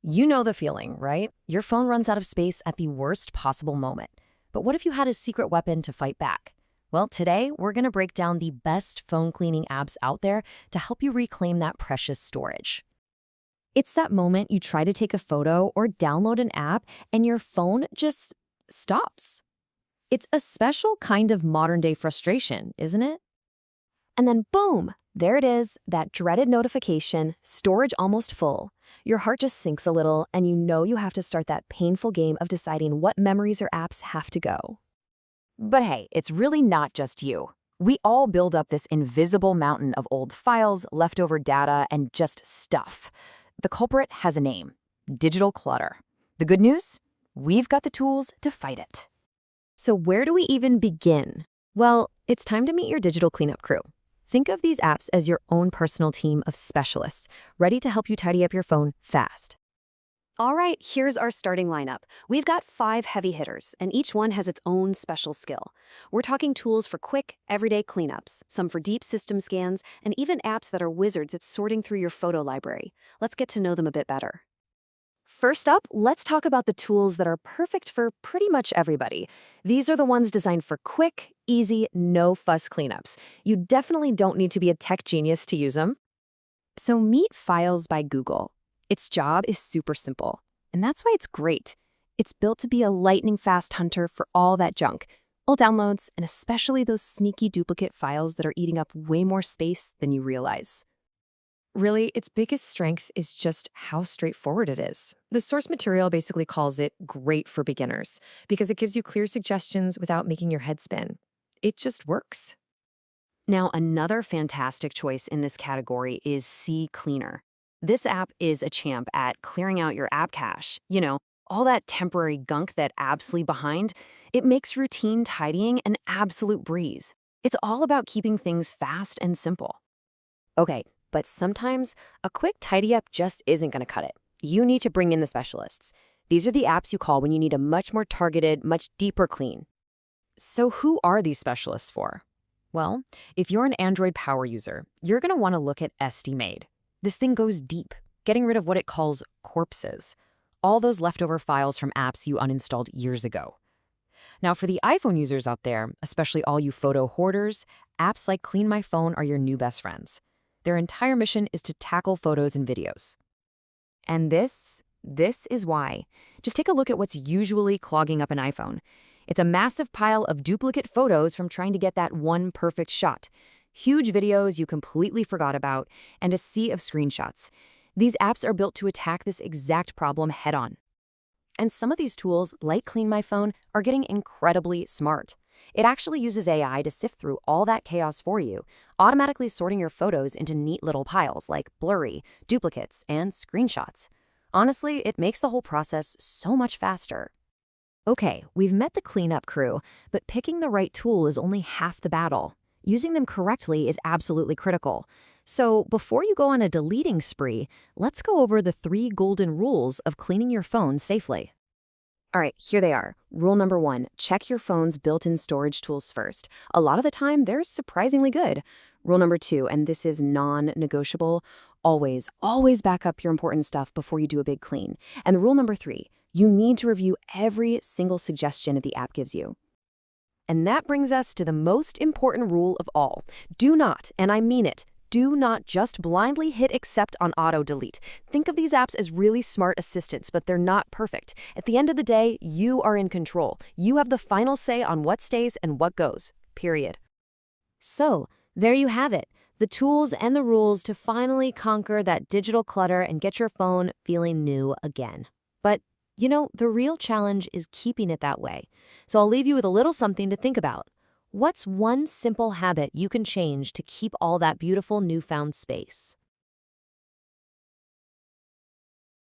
You know the feeling, right? Your phone runs out of space at the worst possible moment. But what if you had a secret weapon to fight back? Well, today we're going to break down the best phone cleaning apps out there to help you reclaim that precious storage. It's that moment you try to take a photo or download an app and your phone just stops. It's a special kind of modern day frustration, isn't it? And then boom, there it is, that dreaded notification, storage almost full. Your heart just sinks a little and you know you have to start that painful game of deciding what memories or apps have to go. But hey, it's really not just you. We all build up this invisible mountain of old files, leftover data, and just stuff. The culprit has a name: digital clutter. The good news? We've got the tools to fight it. So where do we even begin? Well, it's time to meet your digital cleanup crew. Think of these apps as your own personal team of specialists, ready to help you tidy up your phone fast. All right, here's our starting lineup. We've got 5 heavy hitters, and each one has its own special skill. We're talking tools for quick, everyday cleanups, some for deep system scans, and even apps that are wizards at sorting through your photo library. Let's get to know them a bit better. First up, let's talk about the tools that are perfect for pretty much everybody. These are the ones designed for quick, easy, no-fuss cleanups. You definitely don't need to be a tech genius to use them. So meet Files by Google. Its job is super simple, and that's why it's great. It's built to be a lightning-fast hunter for all that junk, all downloads, and especially those sneaky duplicate files that are eating up way more space than you realize. Really, its biggest strength is just how straightforward it is. The source material basically calls it great for beginners because it gives you clear suggestions without making your head spin. It just works. Now, another fantastic choice in this category is CCleaner. This app is a champ at clearing out your app cache. You know, all that temporary gunk that apps leave behind. It makes routine tidying an absolute breeze. It's all about keeping things fast and simple. Okay, but sometimes a quick tidy up just isn't going to cut it. You need to bring in the specialists. These are the apps you call when you need a much more targeted, much deeper clean. So who are these specialists for? Well, if you're an Android power user, you're going to want to look at SD-Made. This thing goes deep, getting rid of what it calls corpses, all those leftover files from apps you uninstalled years ago. Now, for the iPhone users out there, especially all you photo hoarders, apps like Clean My Phone are your new best friends. Their entire mission is to tackle photos and videos. And this is why. Just take a look at what's usually clogging up an iPhone. It's a massive pile of duplicate photos from trying to get that one perfect shot, huge videos you completely forgot about, and a sea of screenshots. These apps are built to attack this exact problem head-on. And some of these tools, like Clean My Phone, are getting incredibly smart. It actually uses AI to sift through all that chaos for you, automatically sorting your photos into neat little piles like blurry, duplicates, and screenshots. Honestly, it makes the whole process so much faster. Okay, we've met the cleanup crew, but picking the right tool is only half the battle. Using them correctly is absolutely critical. So before you go on a deleting spree, let's go over the 3 golden rules of cleaning your phone safely. All right, here they are. Rule number 1, check your phone's built-in storage tools first. A lot of the time, they're surprisingly good. Rule number 2, and this is non-negotiable, always back up your important stuff before you do a big clean. And rule number 3, you need to review every single suggestion that the app gives you. And that brings us to the most important rule of all. Do not, and I mean it, do not just blindly hit accept on auto-delete. Think of these apps as really smart assistants, but they're not perfect. At the end of the day, you are in control. You have the final say on what stays and what goes, period. So, there you have it. The tools and the rules to finally conquer that digital clutter and get your phone feeling new again. But you know, the real challenge is keeping it that way. So I'll leave you with a little something to think about. What's one simple habit you can change to keep all that beautiful newfound space?